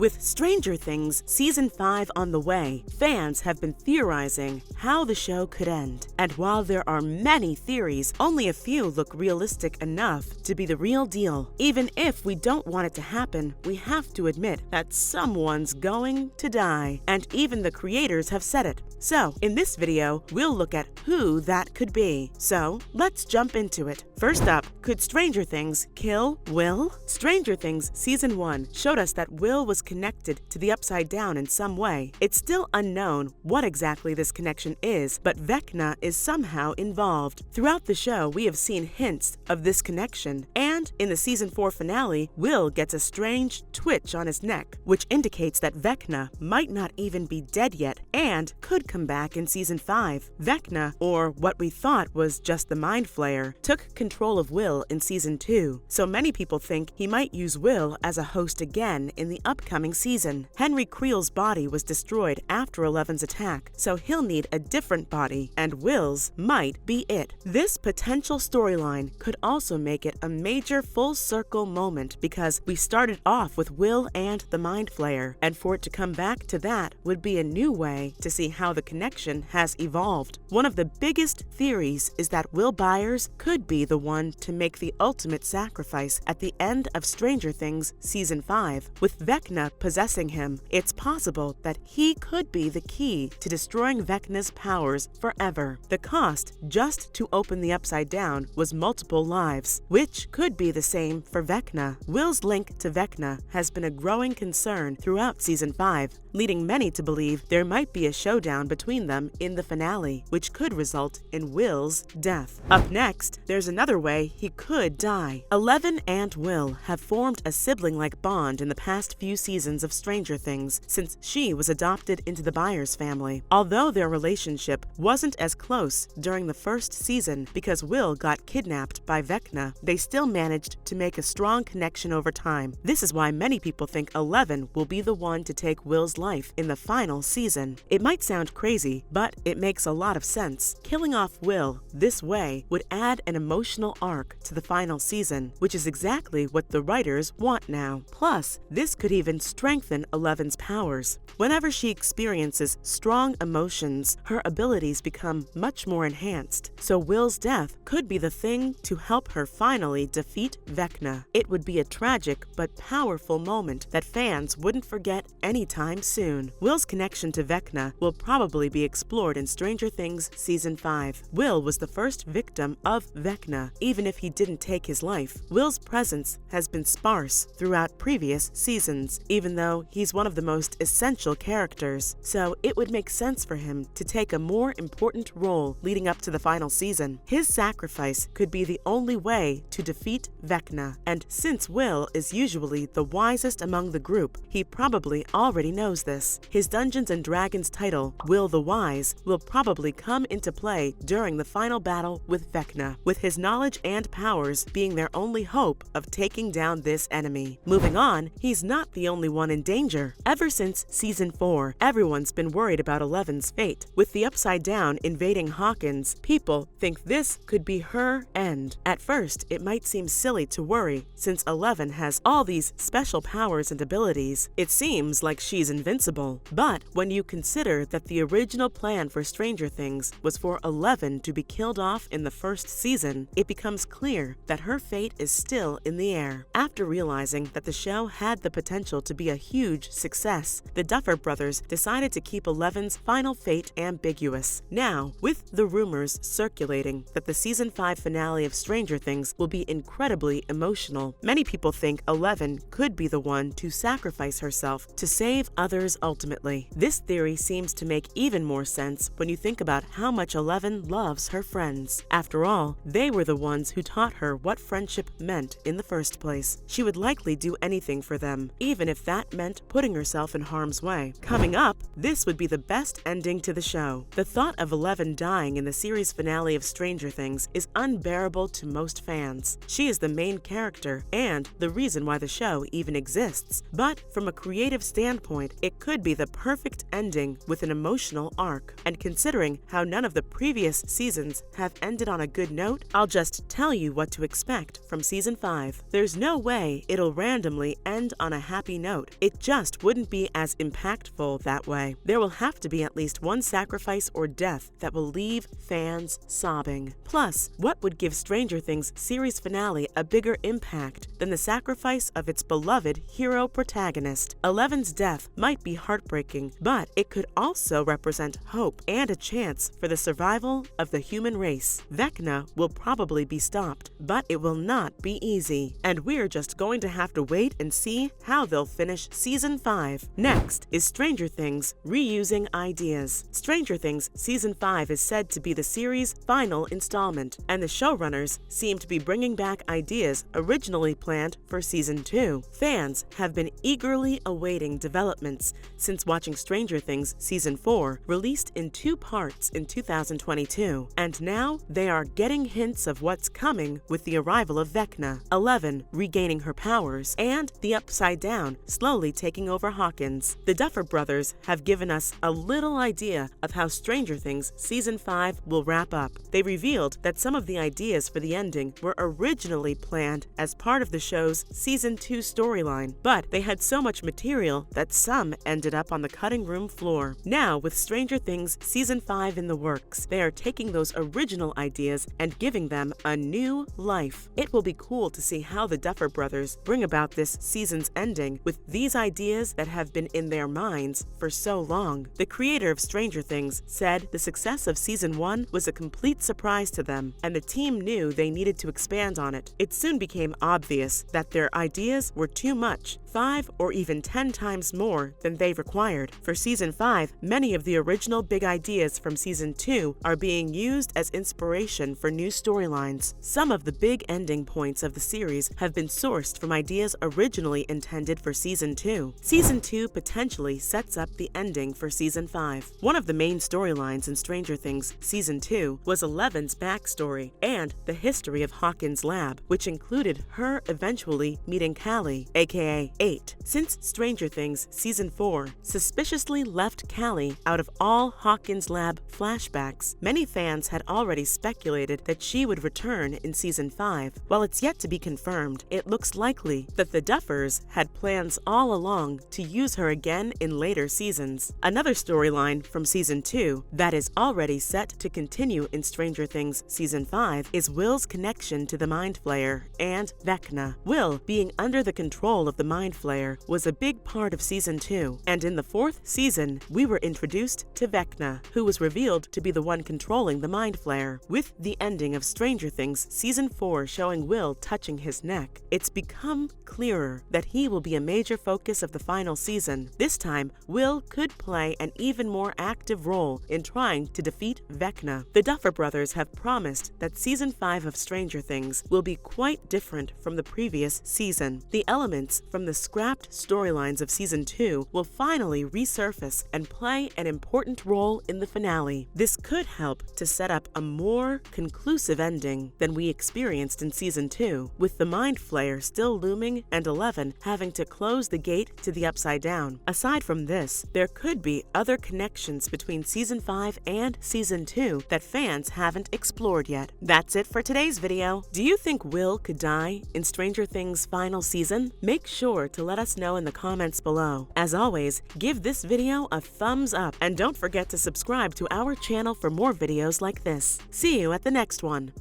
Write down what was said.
With Stranger Things Season 5 on the way, fans have been theorizing how the show could end. And while there are many theories, only a few look realistic enough to be the real deal. Even if we don't want it to happen, we have to admit that someone's going to die. And even the creators have said it. So, in this video, we'll look at who that could be. So, let's jump into it. First up, could Stranger Things kill Will? Stranger Things Season 1 showed us that Will was connected to the Upside Down in some way. It's still unknown what exactly this connection is, but Vecna is somehow involved. Throughout the show, we have seen hints of this connection, and in the Season 4 finale, Will gets a strange twitch on his neck, which indicates that Vecna might not even be dead yet and could come back in Season 5. Vecna, or what we thought was just the Mind Flayer, took control of Will in Season 2, so many people think he might use Will as a host again in the upcoming season. Henry Creel's body was destroyed after Eleven's attack, so he'll need a different body, and Will's might be it. This potential storyline could also make it a major full circle moment because we started off with Will and the Mind Flayer, and for it to come back to that would be a new way to see how the connection has evolved. One of the biggest theories is that Will Byers could be the one to make the ultimate sacrifice at the end of Stranger Things Season 5. With Vecna possessing him, it's possible that he could be the key to destroying Vecna's powers forever. The cost just to open the Upside Down was multiple lives, which could be the same for Vecna. Will's link to Vecna has been a growing concern throughout Season 5, leading many to believe there might be a showdown between them in the finale, which could result in Will's death. Up next, there's another way he could die. Eleven and Will have formed a sibling-like bond in the past few seasons of Stranger Things since she was adopted into the Byers family. Although their relationship wasn't as close during the first season because Will got kidnapped by Vecna, they still managed to make a strong connection over time. This is why many people think Eleven will be the one to take Will's life in the final season. It might sound crazy, but it makes a lot of sense. Killing off Will this way would add an emotional arc to the final season, which is exactly what the writers want now. Plus, this could even strengthen Eleven's powers. Whenever she experiences strong emotions, her abilities become much more enhanced, so Will's death could be the thing to help her finally defeat Vecna. It would be a tragic but powerful moment that fans wouldn't forget anytime soon. Will's connection to Vecna will probably be explored in Stranger Things Season 5. Will was the first victim of Vecna, even if he didn't take his life. Will's presence has been sparse throughout previous seasons, even though he's one of the most essential characters, so it would make sense for him to take a more important role leading up to the final season. His sacrifice could be the only way to defeat Vecna, and since Will is usually the wisest among the group, he probably already knows this. His Dungeons & Dragons title, Will the Wise, will probably come into play during the final battle with Vecna, with his knowledge and powers being their only hope of taking down this enemy. Moving on, he's not the only one in danger. Ever since Season 4, everyone's been worried about Eleven's fate. With the Upside Down invading Hawkins, people think this could be her end. At first, it might seem silly to worry, since Eleven has all these special powers and abilities. It seems like she's invincible. But when you consider that the original plan for Stranger Things was for Eleven to be killed off in the first season, it becomes clear that her fate is still in the air. After realizing that the show had the potential to be a huge success, the Duffer Brothers decided to keep Eleven's final fate ambiguous. Now, with the rumors circulating that the Season 5 finale of Stranger Things will be incredibly emotional, many people think Eleven could be the one to sacrifice herself to save others ultimately. This theory seems to make even more sense when you think about how much Eleven loves her friends. After all, they were the ones who taught her what friendship meant in the first place. She would likely do anything for them, even if that meant putting herself in harm's way. Coming up, this would be the best ending to the show. The thought of Eleven dying in the series finale of Stranger Things is unbearable to most fans. She is the main character and the reason why the show even exists. But from a creative standpoint, it could be the perfect ending with an emotional emotional arc. And considering how none of the previous seasons have ended on a good note, I'll just tell you what to expect from Season 5. There's no way it'll randomly end on a happy note. It just wouldn't be as impactful that way. There will have to be at least one sacrifice or death that will leave fans sobbing. Plus, what would give Stranger Things series finale a bigger impact than the sacrifice of its beloved hero protagonist? Eleven's death might be heartbreaking, but it could also represent hope and a chance for the survival of the human race. Vecna will probably be stopped, but it will not be easy, and we're just going to have to wait and see how they'll finish Season 5. Next is Stranger Things reusing ideas. Stranger Things Season 5 is said to be the series' final installment, and the showrunners seem to be bringing back ideas originally planned for Season 2. Fans have been eagerly awaiting developments since watching Stranger Things Season 4, released in 2 parts in 2022, and now they are getting hints of what's coming with the arrival of Vecna, Eleven regaining her powers, and the Upside Down slowly taking over Hawkins. The Duffer Brothers have given us a little idea of how Stranger Things Season 5 will wrap up. They revealed that some of the ideas for the ending were originally planned as part of the show's Season 2 storyline, but they had so much material that some ended up on the cutting room floor. Now, with Stranger Things Season 5 in the works, they are taking those original ideas and giving them a new life. It will be cool to see how the Duffer Brothers bring about this season's ending with these ideas that have been in their minds for so long. The creator of Stranger Things said the success of Season 1 was a complete surprise to them, and the team knew they needed to expand on it. It soon became obvious that their ideas were too much, 5 or even 10 times more than they required. For Season 5, many of the original big ideas from Season 2 are being used as inspiration for new storylines. Some of the big ending points of the series have been sourced from ideas originally intended for Season 2. Season 2 potentially sets up the ending for Season 5. One of the main storylines in Stranger Things Season 2 was Eleven's backstory and the history of Hawkins' lab, which included her eventually meeting Callie, aka 8. Since Stranger Things Season 4 suspiciously left Callie out of all Hawkins' lab flashbacks, many fans had already speculated that she would return in Season 5. While it's yet to be confirmed, it looks likely that the Duffers had plans all along to use her again in later seasons. Another storyline from Season 2 that is already set to continue in Stranger Things Season 5 is Will's connection to the Mind Flayer and Vecna. Will being under the control of the Mind Flayer was a big part of Season 2, and in the 4th season, we were introduced to Vecna, who was revealed to be the one controlling the Mind Flayer. With the ending of Stranger Things Season 4 showing Will touching his neck, it's become clearer that he will be a major focus of the final season. This time, Will could play an even more active role in trying to defeat Vecna. The Duffer Brothers have promised that Season 5 of Stranger Things will be quite different from the previous season. The elements from the scrapped storylines of Season 2 will finally resurface and play an important role in the finale. This could help to set up a more conclusive ending than we experienced in Season 2, with the Mind Flayer still looming and Eleven having to close the gate to the Upside Down. Aside from this, there could be other connections between Season 5 and Season 2 that fans haven't explored yet. That's it for today's video. Do you think Will could die in Stranger Things' final season? Make sure to let us know in the comments below. As always, give this video a thumbs up and don't forget to subscribe to our channel for more videos like this. See you at the next one.